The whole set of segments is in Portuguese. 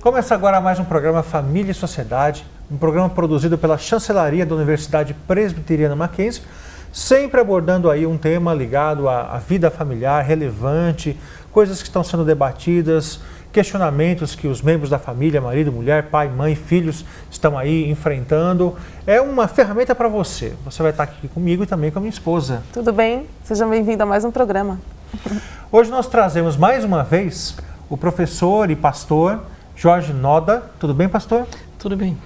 Começa agora mais um programa Família e Sociedade, um programa produzido pela Chancelaria da Universidade Presbiteriana Mackenzie, sempre abordando aí um tema ligado à vida familiar, relevante, coisas que estão sendo debatidas, questionamentos que os membros da família, marido, mulher, pai, mãe, filhos, estão aí enfrentando. É uma ferramenta para você. Você vai estar aqui comigo e também com a minha esposa. Tudo bem? Seja bem-vindo a mais um programa. Hoje nós trazemos mais uma vez o professor e pastor Jorge Noda. Tudo bem, pastor? Tudo bem.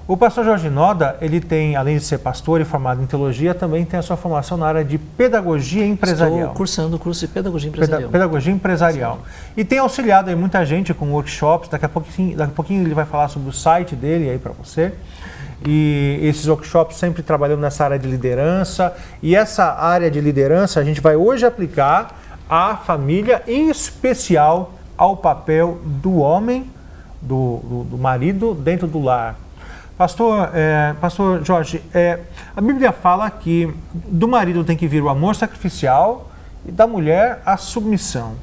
O pastor Jorge Noda, ele tem, além de ser pastor e formado em teologia, também tem a sua formação na área de pedagogia empresarial. Estou cursando o curso de pedagogia empresarial. Pedagogia empresarial. Sim. E tem auxiliado aí muita gente com workshops. Daqui a pouquinho ele vai falar sobre o site dele aí para você. E esses workshops sempre trabalhando nessa área de liderança. E essa área de liderança a gente vai hoje aplicar à família, em especial ao papel do homem, do marido dentro do lar. Pastor Jorge, a Bíblia fala que do marido tem que vir o amor sacrificial e da mulher a submissão.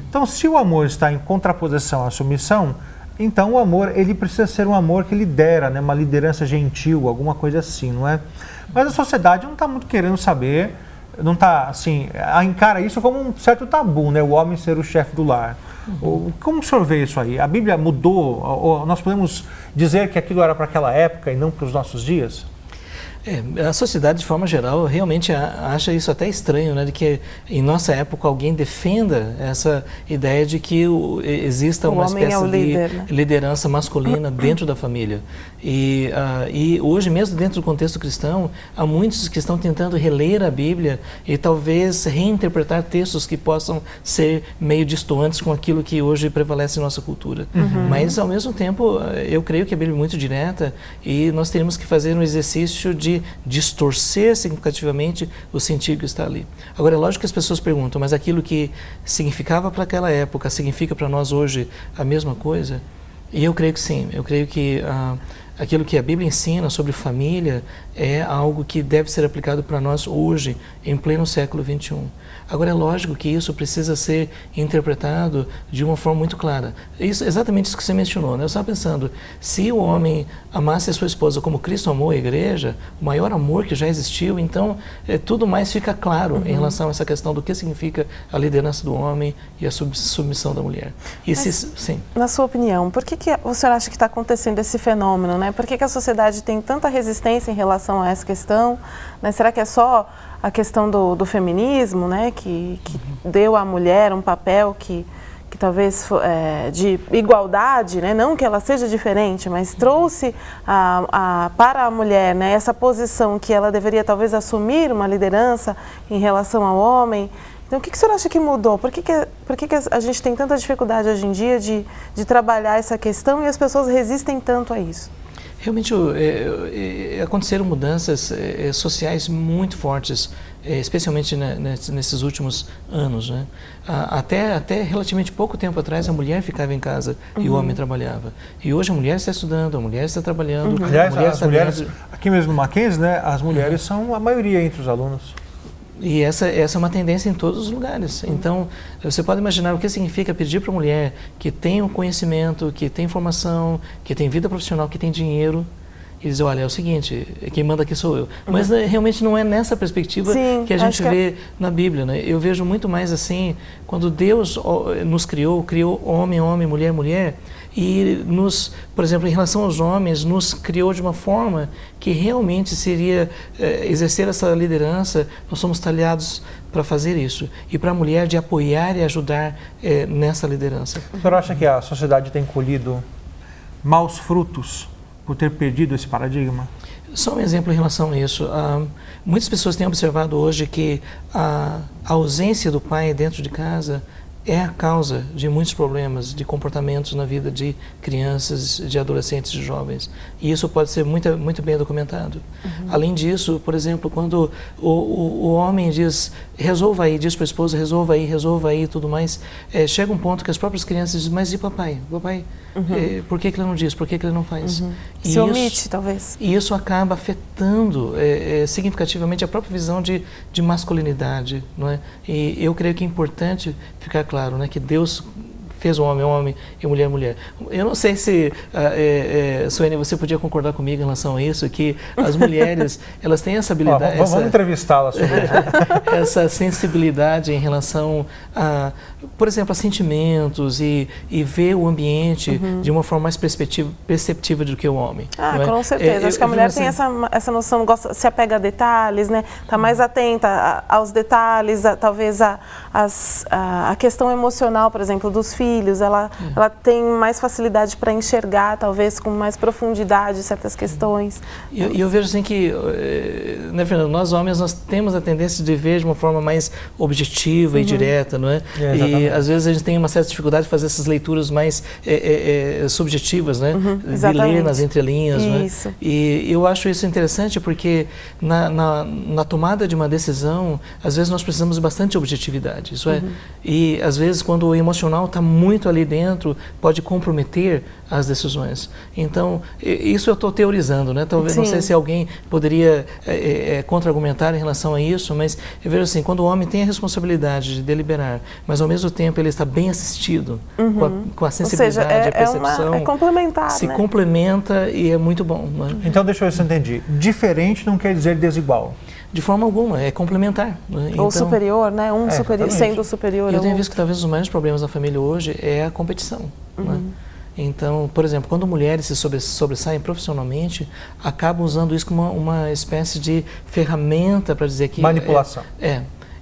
Então, se o amor está em contraposição à submissão, então o amor ele precisa ser um amor que lidera, né? Uma liderança gentil, alguma coisa assim, não é? Mas a sociedade não está muito querendo saber, não está assim, encara isso como um certo tabu, né? O homem ser o chefe do lar. Como o senhor vê isso aí? A Bíblia mudou? Ou nós podemos dizer que aquilo era para aquela época e não para os nossos dias? A sociedade, de forma geral, realmente acha isso até estranho, né? De que em nossa época alguém defenda essa ideia de que exista uma espécie de liderança masculina dentro da família. E hoje, mesmo dentro do contexto cristão, há muitos que estão tentando reler a Bíblia e talvez reinterpretar textos que possam ser meio distantes com aquilo que hoje prevalece em nossa cultura. Mas, ao mesmo tempo, eu creio que a Bíblia é muito direta e nós temos que fazer um exercício de distorcer significativamente o sentido que está ali. Agora, é lógico que as pessoas perguntam, mas aquilo que significava para aquela época, significa para nós hoje a mesma coisa? E eu creio que sim, eu creio que aquilo que a Bíblia ensina sobre família é algo que deve ser aplicado para nós hoje, em pleno século XXI. Agora, é lógico que isso precisa ser interpretado de uma forma muito clara. Exatamente isso que você mencionou, né? Eu estava pensando, se o homem amasse a sua esposa como Cristo amou a igreja, o maior amor que já existiu, então tudo mais fica claro em relação a essa questão do que significa a liderança do homem e a submissão da mulher. Sim. Na sua opinião, por que o senhor acha que está acontecendo esse fenômeno, né? Por que a sociedade tem tanta resistência em relação a essa questão? Né? Será que é só a questão do feminismo, né, que deu à mulher um papel que talvez de igualdade, né, não que ela seja diferente, mas trouxe para a mulher, né, essa posição que ela deveria talvez assumir uma liderança em relação ao homem. Então, o que o senhor acha que mudou? Por que a gente tem tanta dificuldade hoje em dia de trabalhar essa questão e as pessoas resistem tanto a isso? Realmente aconteceram mudanças sociais muito fortes, especialmente nesses últimos anos, né? Até relativamente pouco tempo atrás a mulher ficava em casa e o homem trabalhava. E hoje a mulher está estudando, a mulher está trabalhando. Aliás, as mulheres, aqui mesmo no Mackenzie, né, as mulheres são a maioria entre os alunos. E essa é uma tendência em todos os lugares. Então, você pode imaginar o que significa pedir para a mulher que tem um conhecimento, que tem formação, que tem vida profissional, que tem dinheiro, e dizer, olha, é o seguinte, quem manda aqui sou eu. Mas realmente não é nessa perspectiva que a gente vê na Bíblia, né? Eu vejo muito mais assim, quando Deus nos criou homem, homem, mulher, mulher, e por exemplo, em relação aos homens, nos criou de uma forma que realmente seria exercer essa liderança. Nós somos talhados para fazer isso. E para a mulher de apoiar e ajudar nessa liderança. O senhor acha que a sociedade tem colhido maus frutos por ter perdido esse paradigma? Só um exemplo em relação a isso. Muitas pessoas têm observado hoje que a ausência do pai dentro de casa é a causa de muitos problemas de comportamentos na vida de crianças, de adolescentes, de jovens. E isso pode ser muito bem documentado. Além disso, por exemplo, quando o homem diz, resolva aí, diz para a esposa, resolva aí e tudo mais, chega um ponto que as próprias crianças dizem, mas e papai? Papai, por que ele não diz? Por que ele não faz? Se omite, talvez. E isso acaba afetando significativamente a própria visão de masculinidade, não é? E eu creio que é importante ficar claro, né, que Deus fez o homem e mulher. Eu não sei se, Suene, você podia concordar comigo em relação a isso, que as mulheres, elas têm essa habilidade... Vamos entrevistá-la sobre isso. Essa sensibilidade em relação a, por exemplo, a sentimentos e ver o ambiente de uma forma mais perceptiva do que o homem. Com certeza. Acho que a mulher tem essa noção, se apega a detalhes, né? Está mais atenta aos detalhes, talvez a questão emocional, por exemplo, dos filhos. Ela tem mais facilidade para enxergar, talvez, com mais profundidade certas questões. E eu vejo assim que, né, Fernando, nós homens, nós temos a tendência de ver de uma forma mais objetiva e direta, não é? E às vezes a gente tem uma certa dificuldade de fazer essas leituras mais subjetivas, né? De ler nas entrelinhas, isso. Né? E eu acho isso interessante porque na tomada de uma decisão, às vezes nós precisamos de bastante objetividade, isso é. E às vezes quando o emocional está muito ali dentro, pode comprometer as decisões. Então, isso eu estou teorizando, né? Talvez, não sei se alguém poderia contra-argumentar em relação a isso, mas eu vejo assim, quando o homem tem a responsabilidade de deliberar, mas ao mesmo tempo ele está bem assistido, com a sensibilidade, a percepção, é complementar, se né? complementa e é muito bom. Né? Então, deixa eu ver se eu entendi. Diferente não quer dizer desigual. De forma alguma, é complementar. Né? Ou então, superior, né? Sendo superior. Eu tenho visto que talvez os maiores problemas da família hoje é a competição. Né? Então, por exemplo, quando mulheres se sobressaem profissionalmente, acabam usando isso como uma espécie de ferramenta para dizer que... Manipulação.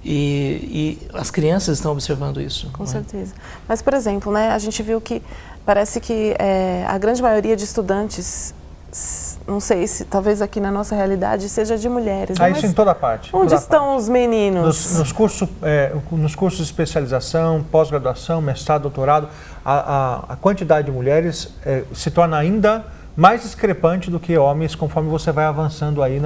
E as crianças estão observando isso. Com certeza. Mas, por exemplo, né, a gente viu que parece que a grande maioria de estudantes, não sei se talvez aqui na nossa realidade seja de mulheres. Né? Isso em toda parte. Onde estão os meninos? Nos cursos de especialização, pós-graduação, mestrado, doutorado, a quantidade de mulheres se torna ainda mais discrepante do que homens conforme você vai avançando aí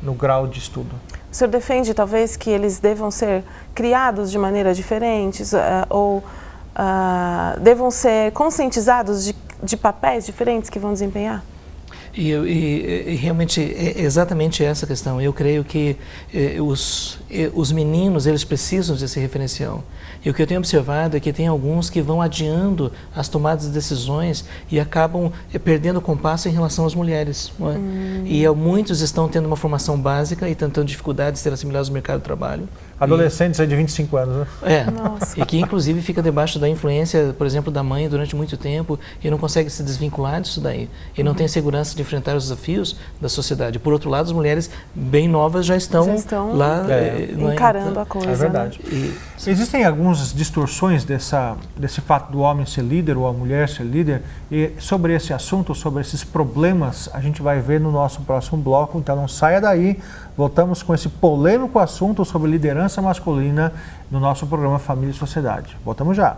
no grau de estudo. O senhor defende, talvez, que eles devam ser criados de maneira diferente ou devam ser conscientizados de papéis diferentes que vão desempenhar? E realmente é exatamente essa questão. Eu creio que os meninos, eles precisam desse referencial. E o que eu tenho observado é que tem alguns que vão adiando as tomadas de decisões e acabam perdendo o compasso em relação às mulheres. Não é? E muitos estão tendo uma formação básica e tendo dificuldade de ser assimilados no mercado de trabalho. Adolescentes de 25 anos, né? Nossa. E que inclusive fica debaixo da influência, por exemplo, da mãe durante muito tempo e não consegue se desvincular disso daí. E não tem segurança de enfrentar os desafios da sociedade. Por outro lado, as mulheres bem novas já estão lá encarando a coisa. É verdade. Né? Existem algumas distorções desse fato do homem ser líder ou a mulher ser líder. E sobre esse assunto, sobre esses problemas, a gente vai ver no nosso próximo bloco. Então não saia daí. Voltamos com esse polêmico assunto sobre liderança masculina no nosso programa Família e Sociedade. Voltamos já.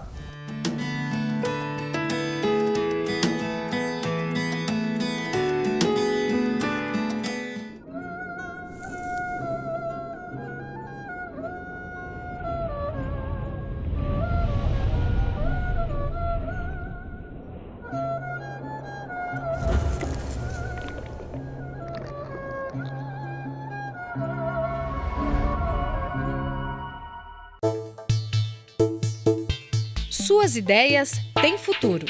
Suas ideias têm futuro.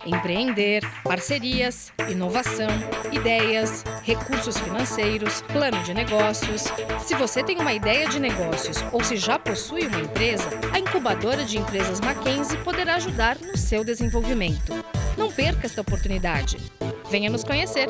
Empreender, parcerias, inovação, ideias, recursos financeiros, plano de negócios. Se você tem uma ideia de negócios ou se já possui uma empresa, a incubadora de empresas Mackenzie poderá ajudar no seu desenvolvimento. Não perca esta oportunidade. Venha nos conhecer.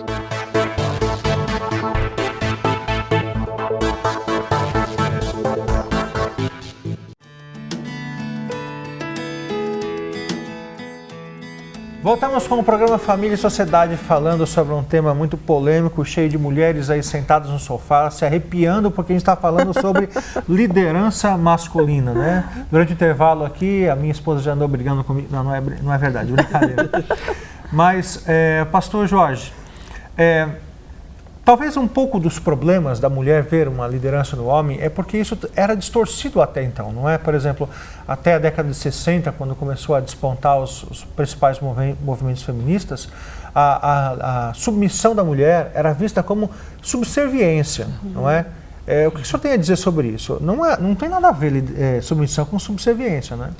Voltamos com o programa Família e Sociedade, falando sobre um tema muito polêmico, cheio de mulheres aí sentadas no sofá, se arrepiando, porque a gente está falando sobre liderança masculina, né? Durante o intervalo aqui, a minha esposa já andou brigando comigo. Não é verdade, brincadeira. Mas, pastor Jorge, talvez um pouco dos problemas da mulher ver uma liderança no homem é porque isso era distorcido até então, não é? Por exemplo, até a década de 60, quando começou a despontar os principais movimentos feministas, a submissão da mulher era vista como subserviência, não é? O que o senhor tem a dizer sobre isso? Não tem nada a ver submissão com subserviência, né?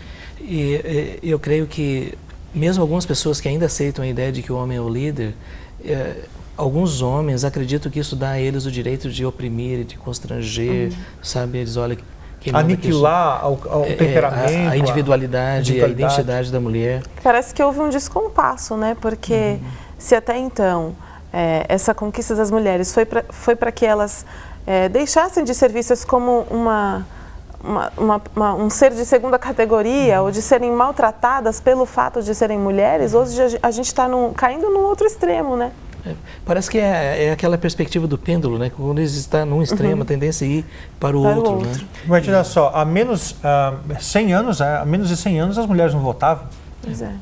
E eu creio que mesmo algumas pessoas que ainda aceitam a ideia de que o homem é o líder, alguns homens acreditam que isso dá a eles o direito de oprimir, de constranger, sabe? Eles olham... Aniquilar o temperamento, a individualidade, a identidade da mulher. Parece que houve um descompasso, né? Porque se até então essa conquista das mulheres foi para que elas deixassem de ser vistas como um ser de segunda categoria ou de serem maltratadas pelo fato de serem mulheres, hoje a gente está caindo num outro extremo, né? Parece que é aquela perspectiva do pêndulo, né? Quando ele está num extremo, a tendência é ir para o outro. Né? Mas olha só, há menos de 100 anos as mulheres não votavam. Pois é.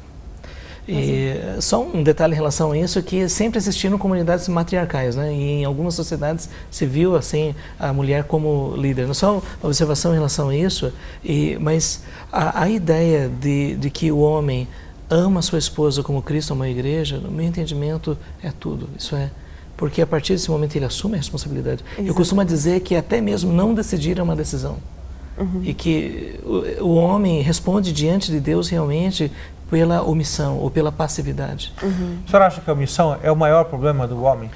E só um detalhe em relação a isso, que sempre existiram comunidades matriarcais, né? E em algumas sociedades se viu assim a mulher como líder. Só uma observação em relação a isso, mas a ideia de que o homem ama sua esposa como Cristo amou a igreja, no meu entendimento, é tudo. Isso é, porque a partir desse momento ele assume a responsabilidade. Exatamente. Eu costumo dizer que até mesmo não decidir é uma decisão. E que o homem responde diante de Deus realmente pela omissão ou pela passividade. O senhor acha que a omissão é o maior problema do homem?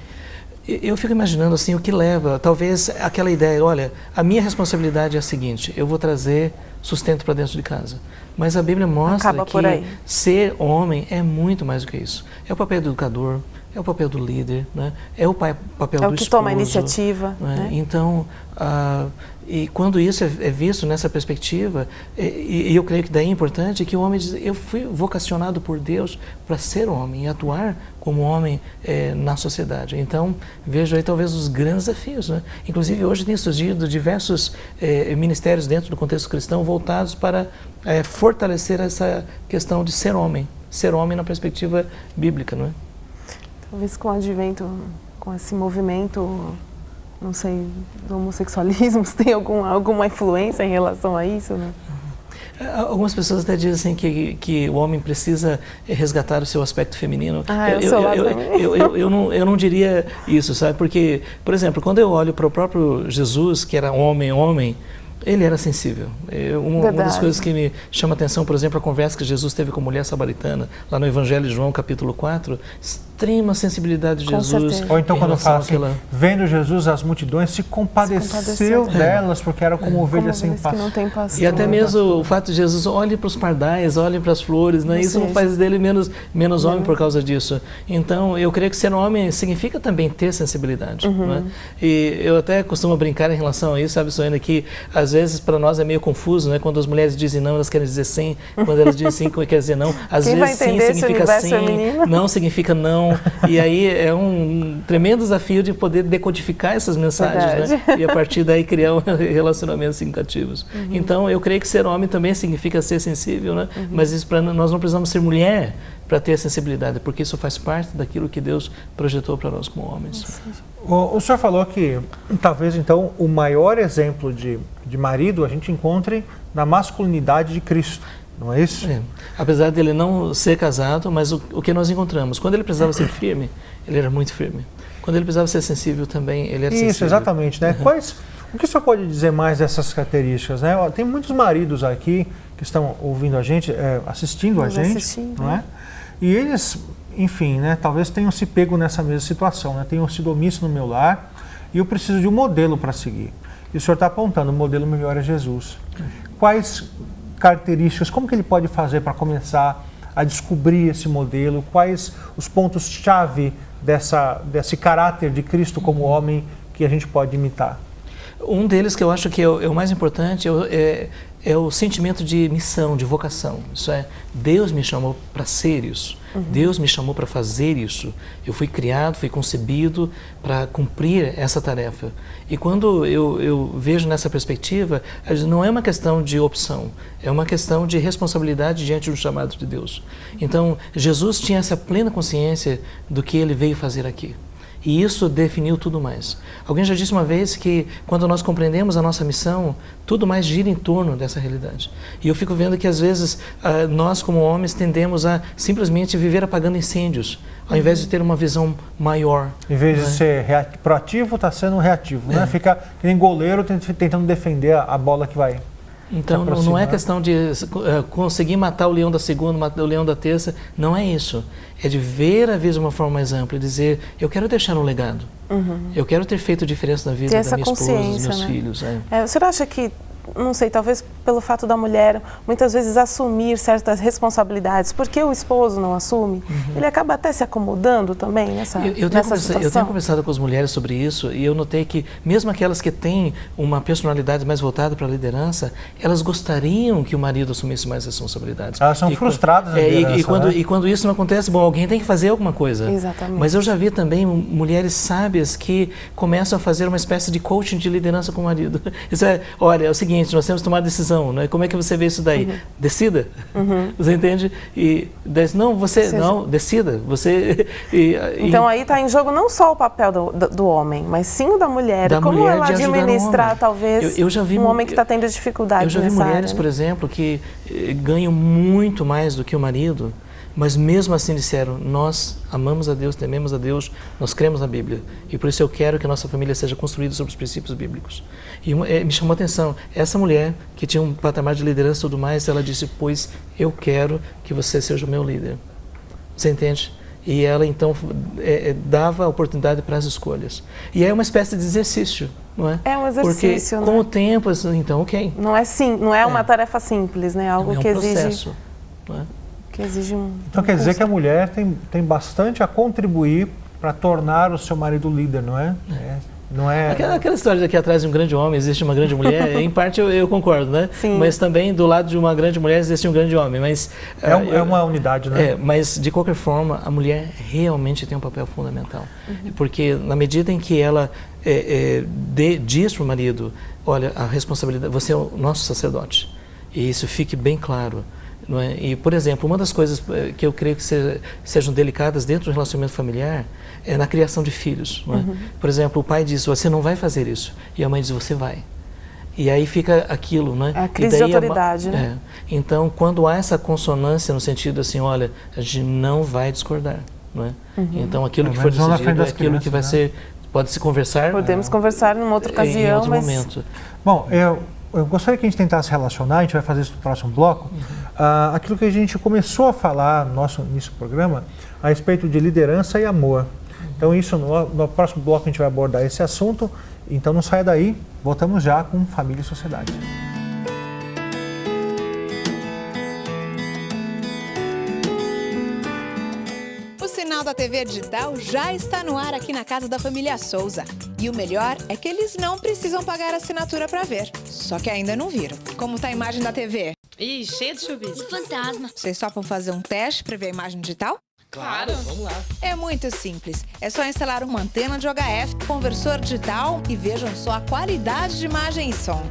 Eu fico imaginando assim, o que leva, talvez aquela ideia, olha, a minha responsabilidade é a seguinte, eu vou trazer sustento para dentro de casa. Mas a Bíblia mostra que ser homem é muito mais do que isso. É o papel do educador, é o papel do líder, né? É o papel do esposo. É o que toma a iniciativa. Né? Então, e quando isso é visto nessa perspectiva, e eu creio que daí é importante que o homem diz, eu fui vocacionado por Deus para ser homem e atuar como homem na sociedade. Então, vejo aí talvez os grandes desafios, né? Inclusive hoje tem surgido diversos ministérios dentro do contexto cristão voltados para fortalecer essa questão de ser homem na perspectiva bíblica, não é? Talvez com o advento, com esse movimento, não sei, do homossexualismo, se tem alguma influência em relação a isso, né? Algumas pessoas até dizem que o homem precisa resgatar o seu aspecto feminino. Eu não diria isso, sabe? Porque, por exemplo, quando eu olho para o próprio Jesus, que era homem, ele era sensível. Uma das coisas que me chama a atenção, por exemplo, a conversa que Jesus teve com a mulher samaritana, lá no Evangelho de João, capítulo 4, extrema sensibilidade de Jesus. Ou então quando fala assim, vendo Jesus as multidões, se compadeceu delas, porque eram como ovelhas sem pastor. E até mesmo o fato de Jesus olhe para os pardais, olhe para as flores, né? Isso não faz dele menos homem por causa disso. Então, eu creio que ser homem significa também ter sensibilidade. Né? E eu até costumo brincar em relação a isso, sabe, Soena, que às vezes para nós é meio confuso, né? Quando as mulheres dizem não, elas querem dizer sim. Quando elas dizem sim, quer dizer não. Às vezes sim significa sim, não significa não. E aí é um tremendo desafio de poder decodificar essas mensagens, né? E a partir daí criar relacionamentos significativos. Então, eu creio que ser homem também significa ser sensível, né? Mas isso nós não precisamos ser mulher para ter sensibilidade, porque isso faz parte daquilo que Deus projetou para nós como homens. O senhor falou que talvez então o maior exemplo de marido a gente encontre na masculinidade de Cristo. Não é isso? Apesar dele não ser casado, mas o que nós encontramos? Quando ele precisava ser firme, ele era muito firme. Quando ele precisava ser sensível também, ele era sensível. Isso, exatamente. Né? O que o senhor pode dizer mais dessas características? Né? Tem muitos maridos aqui que estão ouvindo a gente, assistindo a gente, não é? E eles, enfim, né, talvez tenham se pego nessa mesma situação, né? Tenham sido omissos no meu lar e eu preciso de um modelo para seguir. E o senhor está apontando, o modelo melhor é Jesus. Quais características, como que ele pode fazer para começar a descobrir esse modelo? Quais os pontos-chave desse caráter de Cristo como homem que a gente pode imitar? Um deles que eu acho que é o mais importante é o sentimento de missão, de vocação. Isso é, Deus me chamou para ser isso. Deus me chamou para fazer isso. Eu fui criado, fui concebido para cumprir essa tarefa. E quando eu vejo nessa perspectiva, não é uma questão de opção, é uma questão de responsabilidade diante do chamado de Deus. Então, Jesus tinha essa plena consciência do que ele veio fazer aqui. E isso definiu tudo mais. Alguém já disse uma vez que quando nós compreendemos a nossa missão, tudo mais gira em torno dessa realidade. E eu fico vendo que às vezes nós como homens tendemos a simplesmente viver apagando incêndios, ao invés de ter uma visão maior. Em vez de ser proativo, está sendo reativo, né? Fica que nem goleiro tentando defender a bola que vai. Então não é questão de conseguir matar o leão da segunda, matar o leão da terça, não é isso. É de ver a vida de uma forma mais ampla e dizer, eu quero deixar um legado. Eu quero ter feito diferença na vida da minha esposa, dos meus filhos. O senhor acha que, não sei, talvez pelo fato da mulher muitas vezes assumir certas responsabilidades, porque o esposo não assume, ele acaba até se acomodando também nessa situação? Eu tenho conversado com as mulheres sobre isso e eu notei que mesmo aquelas que têm uma personalidade mais voltada para a liderança, elas gostariam que o marido assumisse mais responsabilidades. Elas são frustradas na liderança, e quando isso não acontece, bom, alguém tem que fazer alguma coisa. Exatamente. Mas eu já vi também mulheres sábias que começam a fazer uma espécie de coaching de liderança com o marido. Isso olha, é o seguinte, nós temos que tomar decisão, né? Como é que você vê isso daí? Decida. Você entende? E decida. Você. Então aí está em jogo não só o papel do homem, mas sim o da mulher. Como ela administrar, talvez, um homem que está tendo dificuldade. Eu já vi mulheres, por exemplo, que ganham muito mais do que o marido, mas mesmo assim disseram, nós amamos a Deus, tememos a Deus, nós cremos na Bíblia. E por isso eu quero que a nossa família seja construída sobre os princípios bíblicos. E me chamou a atenção, essa mulher que tinha um patamar de liderança e tudo mais, ela disse, pois eu quero que você seja o meu líder. Você entende? E ela então dava a oportunidade para as escolhas. E é uma espécie de exercício, não é? É um exercício, porque com o tempo, então, ok. Não é uma tarefa simples, né? Algo que exige... processo, não é? Que exige então quer dizer que a mulher tem bastante a contribuir para tornar o seu marido líder, não é? Não é... Aquela história de que atrás de um grande homem existe uma grande mulher, em parte eu concordo, né? Sim. Mas também do lado de uma grande mulher existe um grande homem. Mas, é uma unidade, né? Mas de qualquer forma, a mulher realmente tem um papel fundamental. Porque na medida em que ela diz para o marido, olha, a responsabilidade, você é o nosso sacerdote. E isso fique bem claro. Não é? E, por exemplo, uma das coisas que eu creio que sejam delicadas dentro do relacionamento familiar é na criação de filhos. Não é? Por exemplo, o pai diz, você não vai fazer isso. E a mãe diz, você vai. E aí fica aquilo, né? É a crise de autoridade, né? Então, quando há essa consonância no sentido assim, olha, a gente não vai discordar. Não é? Então, aquilo que for decidido é aquilo que vai ser... Pode-se conversar... Podemos conversar numa outra ocasião, em outro momento. Bom, eu gostaria que a gente tentasse relacionar, a gente vai fazer isso no próximo bloco, aquilo que a gente começou a falar no nosso início do programa, a respeito de liderança e amor. Então isso, no próximo bloco a gente vai abordar esse assunto, então não saia daí, voltamos já com Família e Sociedade. O Sinal da TV Digital já está no ar aqui na casa da família Souza. E o melhor é que eles não precisam pagar assinatura para ver. Só que ainda não viram. Como tá a imagem da TV? Ih, cheia de chuvisco. Fantasma. Vocês topam fazer um teste para ver a imagem digital? Claro, vamos lá. É muito simples. É só instalar uma antena de HF, conversor digital e vejam só a qualidade de imagem e som.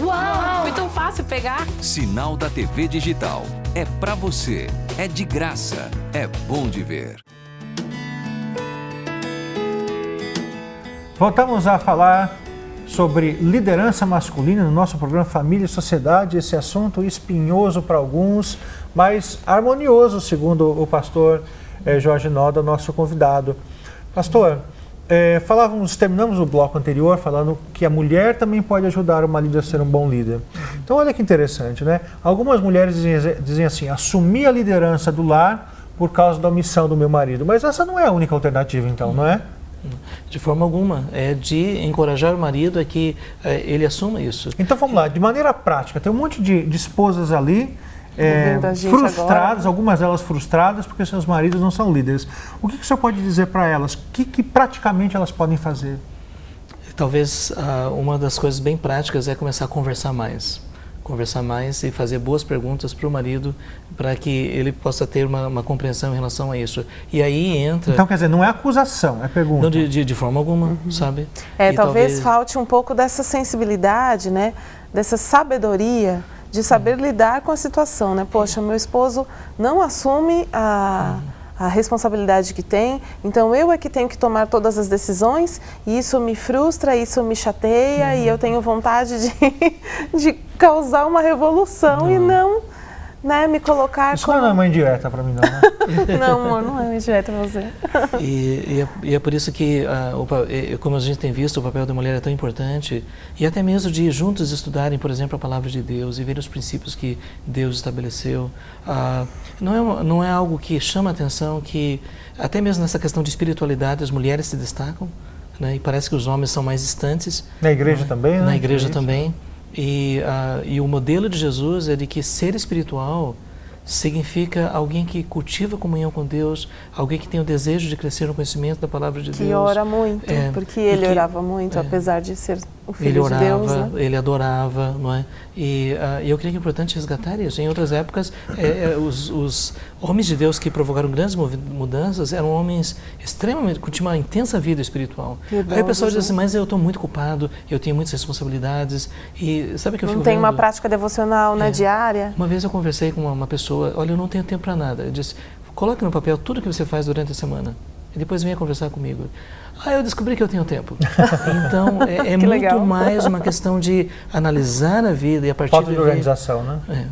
Uau, foi tão fácil pegar. Sinal da TV Digital. É pra você. É de graça. É bom de ver. Voltamos a falar sobre liderança masculina no nosso programa Família e Sociedade. Esse assunto espinhoso para alguns, mas harmonioso, segundo o pastor Jorge Noda, nosso convidado. Pastor, terminamos o bloco anterior falando que a mulher também pode ajudar o marido a ser um bom líder. Então olha que interessante, né? Algumas mulheres dizem assim, assumir a liderança do lar por causa da omissão do meu marido. Mas essa não é a única alternativa então, não é? De forma alguma. É de encorajar o marido a que ele assuma isso. Então vamos lá, de maneira prática, tem um monte de esposas ali frustradas, algumas delas frustradas porque seus maridos não são líderes. O que o senhor pode dizer para elas? O que praticamente elas podem fazer? Talvez uma das coisas bem práticas é começar a conversar mais. Conversar mais e fazer boas perguntas para o marido para que ele possa ter uma compreensão em relação a isso. E aí entra... Então, quer dizer, não é acusação, é pergunta. Não, de forma alguma, sabe? Talvez falte um pouco dessa sensibilidade, né? Dessa sabedoria de saber lidar com a situação, né? Poxa, meu esposo não assume a a responsabilidade que tem, então eu é que tenho que tomar todas as decisões, e isso me frustra, isso me chateia, e eu tenho vontade de causar uma revolução e não, né, me colocar Isso não é mãe direta para mim, não, né? Não, amor, não é mãe direta para você. E é por isso que, como a gente tem visto, o papel da mulher é tão importante, e até mesmo de juntos estudarem, por exemplo, a palavra de Deus e ver os princípios que Deus estabeleceu. Não é algo que chama a atenção, que até mesmo nessa questão de espiritualidade as mulheres se destacam, né, e parece que os homens são mais distantes. Na igreja também, né? Na igreja também. E o modelo de Jesus é de que ser espiritual significa alguém que cultiva comunhão com Deus, alguém que tem o desejo de crescer no conhecimento da palavra de Deus. Que ora muito, porque ele orava muito, apesar de ser o filho de Deus. Né? Ele adorava, não é? E eu creio que é importante resgatar isso. Em outras épocas, os homens de Deus que provocaram grandes mudanças eram homens extremamente, com uma intensa vida espiritual. Aí o pessoal diz assim, mas eu estou muito culpado, eu tenho muitas responsabilidades. E sabe que eu fico Não tem vendo? uma prática devocional, né, diária? Uma vez eu conversei com uma pessoa, olha, eu não tenho tempo para nada. Eu disse, coloque no papel tudo que você faz durante a semana e depois venha conversar comigo. Eu descobri que eu tenho tempo. Então, é muito legal. mais uma questão de analisar a vida e a partir Falta de organização, né?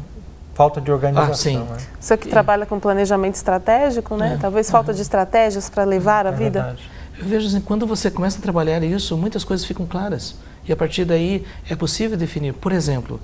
Falta de organização. Sim. Né? Você que trabalha com planejamento estratégico, né? Talvez falta de estratégias para levar a vida. Verdade. Eu vejo assim, quando você começa a trabalhar isso, muitas coisas ficam claras. E a partir daí é possível definir. Por exemplo,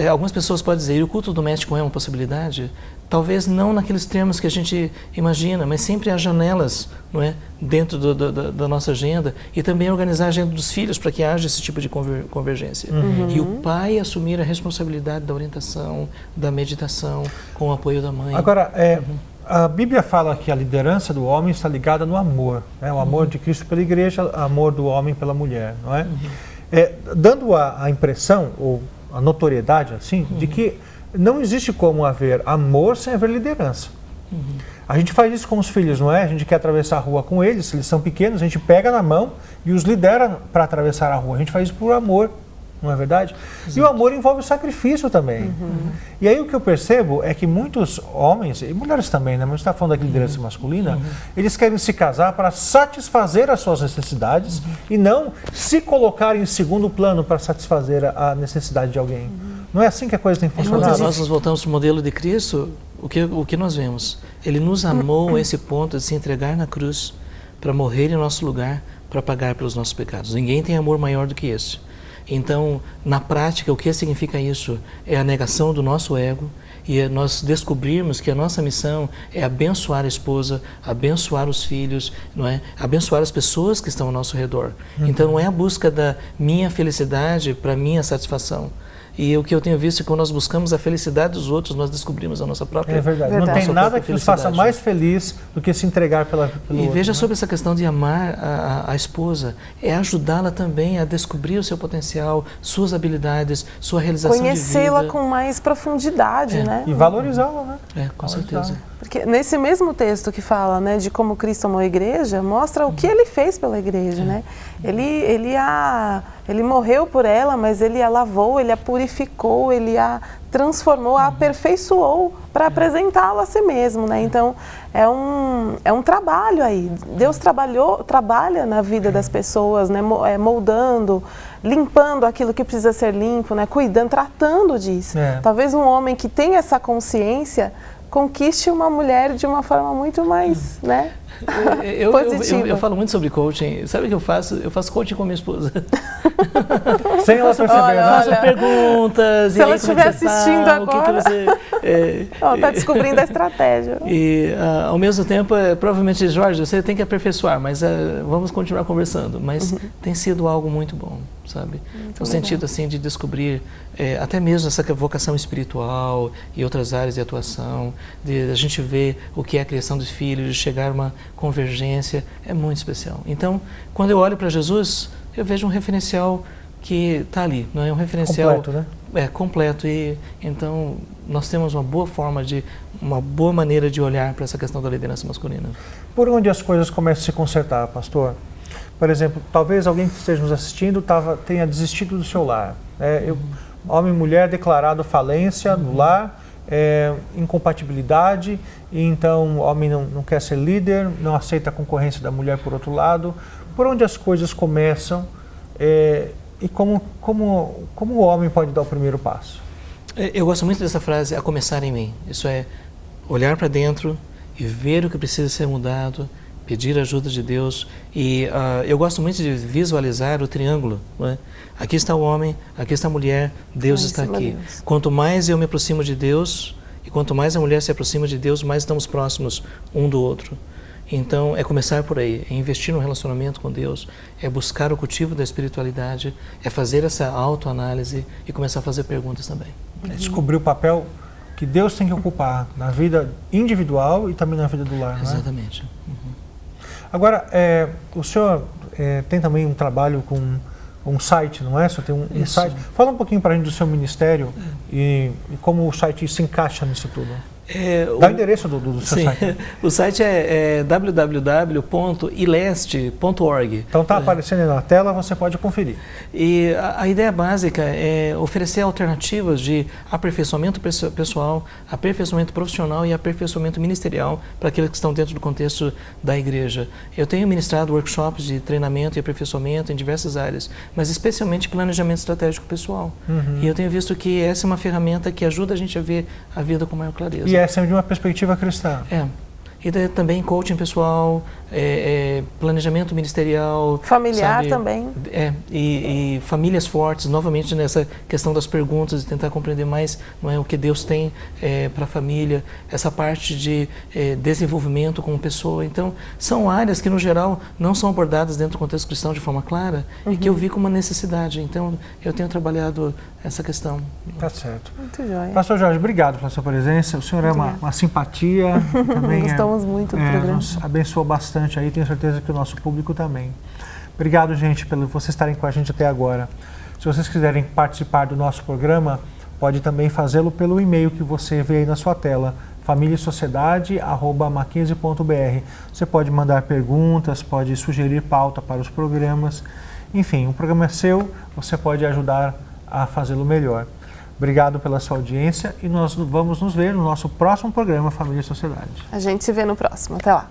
algumas pessoas podem dizer, o culto doméstico é uma possibilidade? Talvez não naqueles termos que a gente imagina, mas sempre há janelas, não é, dentro da nossa agenda, e também organizar a agenda dos filhos para que haja esse tipo de convergência. E o pai assumir a responsabilidade da orientação, da meditação, com o apoio da mãe. Agora, a Bíblia fala que a liderança do homem está ligada no amor, né? O amor de Cristo pela igreja, o amor do homem pela mulher, não é? Dando a impressão, ou a notoriedade, assim, de que não existe como haver amor sem haver liderança. A gente faz isso com os filhos, não é? A gente quer atravessar a rua com eles, se eles são pequenos, a gente pega na mão e os lidera para atravessar a rua. A gente faz isso por amor, não é verdade? Exato. E o amor envolve o sacrifício também. E aí o que eu percebo é que muitos homens, e mulheres também, né? Mas a gente está falando da liderança masculina, eles querem se casar para satisfazer as suas necessidades e não se colocar em segundo plano para satisfazer a necessidade de alguém. Não é assim que a coisa tem funcionado? Quando nós nos voltamos para o modelo de Cristo, o que nós vemos? Ele nos amou a esse ponto de se entregar na cruz para morrer em nosso lugar, para pagar pelos nossos pecados. Ninguém tem amor maior do que esse. Então, na prática, o que significa isso? É a negação do nosso ego e nós descobrirmos que a nossa missão é abençoar a esposa, abençoar os filhos, não é? Abençoar as pessoas que estão ao nosso redor. Então, não é a busca da minha felicidade para minha satisfação. E o que eu tenho visto é que quando nós buscamos a felicidade dos outros, nós descobrimos a nossa própria felicidade. É verdade. Não tem nada que nos faça mais feliz do que se entregar pelo outro. E veja sobre essa questão de amar a esposa, é ajudá-la também a descobrir o seu potencial, suas habilidades, sua realização de vida. Conhecê-la com mais profundidade, né? E valorizá-la, né? Com certeza. Porque nesse mesmo texto que fala, né, de como Cristo amou a igreja, mostra o que ele fez pela igreja, né? Ele morreu por ela, mas ele a lavou, ele a purificou, ele a transformou, a aperfeiçoou para apresentá-la a si mesmo, né? Então, é um trabalho aí. Deus trabalha na vida das pessoas, né? Moldando, limpando aquilo que precisa ser limpo, né? Cuidando, tratando disso. Talvez um homem que tenha essa consciência conquiste uma mulher de uma forma muito mais, né? positiva. Eu falo muito sobre coaching. Sabe o que eu faço? Eu faço coaching com a minha esposa. Sem ela perceber, né? Faço perguntas. Se ela estiver assistindo agora, está descobrindo a estratégia. E, ao mesmo tempo, provavelmente, Jorge, você tem que aperfeiçoar, mas vamos continuar conversando. Mas tem sido algo muito bom, sabe? No sentido, assim, de descobrir até mesmo essa vocação espiritual e outras áreas de atuação, de a gente ver o que é a criação dos filhos, de chegar a uma convergência, é muito especial. Então, quando eu olho para Jesus, eu vejo um referencial que está ali, não é um referencial completo, né? Completo. E então nós temos uma boa maneira de olhar para essa questão da liderança masculina. Por onde as coisas começam a se consertar, pastor? Por exemplo, talvez alguém que esteja nos assistindo tenha desistido do seu lar. Homem e mulher declarado falência no lar, incompatibilidade, e então o homem não quer ser líder, não aceita a concorrência da mulher por outro lado. Por onde as coisas começam e como o homem pode dar o primeiro passo? Eu gosto muito dessa frase, a começar em mim. Isso é olhar para dentro e ver o que precisa ser mudado, pedir a ajuda de Deus. E eu gosto muito de visualizar o triângulo. Não é? Aqui está o homem, aqui está a mulher, Deus está aqui. Deus. Quanto mais eu me aproximo de Deus e quanto mais a mulher se aproxima de Deus, mais estamos próximos um do outro. Então, é começar por aí, é investir no relacionamento com Deus, é buscar o cultivo da espiritualidade, é fazer essa autoanálise e começar a fazer perguntas também. É descobrir o papel que Deus tem que ocupar na vida individual e também na vida do lar, não é? Exatamente. Agora, o senhor tem também um trabalho com um site, não é? O senhor tem um site. Fala um pouquinho para a gente do seu ministério e como o site se encaixa nisso tudo. Dá o endereço do seu site. O site é www.ileste.org. Então está aparecendo aí na tela, você pode conferir. E a ideia básica é oferecer alternativas de aperfeiçoamento pessoal, aperfeiçoamento profissional e aperfeiçoamento ministerial para aqueles que estão dentro do contexto da igreja. Eu tenho ministrado workshops de treinamento e aperfeiçoamento em diversas áreas, mas especialmente planejamento estratégico pessoal. E eu tenho visto que essa é uma ferramenta que ajuda a gente a ver a vida com maior clareza. E essa é de uma perspectiva cristã. E também coaching pessoal, planejamento ministerial. Familiar, sabe? Também. E famílias fortes, novamente nessa questão das perguntas, de tentar compreender mais não é, o que Deus tem para a família, essa parte de desenvolvimento como pessoa. Então, são áreas que, no geral, não são abordadas dentro do contexto cristão de forma clara e que eu vi como uma necessidade. Então, eu tenho trabalhado essa questão. Tá certo. Muito joia. Pastor Jorge, obrigado pela sua presença. O senhor é uma simpatia. Também gostamos muito do programa. Nos abençoou bastante aí, tenho certeza que o nosso público também. Obrigado, gente, por vocês estarem com a gente até agora. Se vocês quiserem participar do nosso programa, pode também fazê-lo pelo e-mail que você vê aí na sua tela, familiasociedade@mackenzie.br. Você pode mandar perguntas, pode sugerir pauta para os programas. Enfim, o programa é seu, você pode ajudar a fazê-lo melhor. Obrigado pela sua audiência e nós vamos nos ver no nosso próximo programa Família e Sociedade. A gente se vê no próximo. Até lá.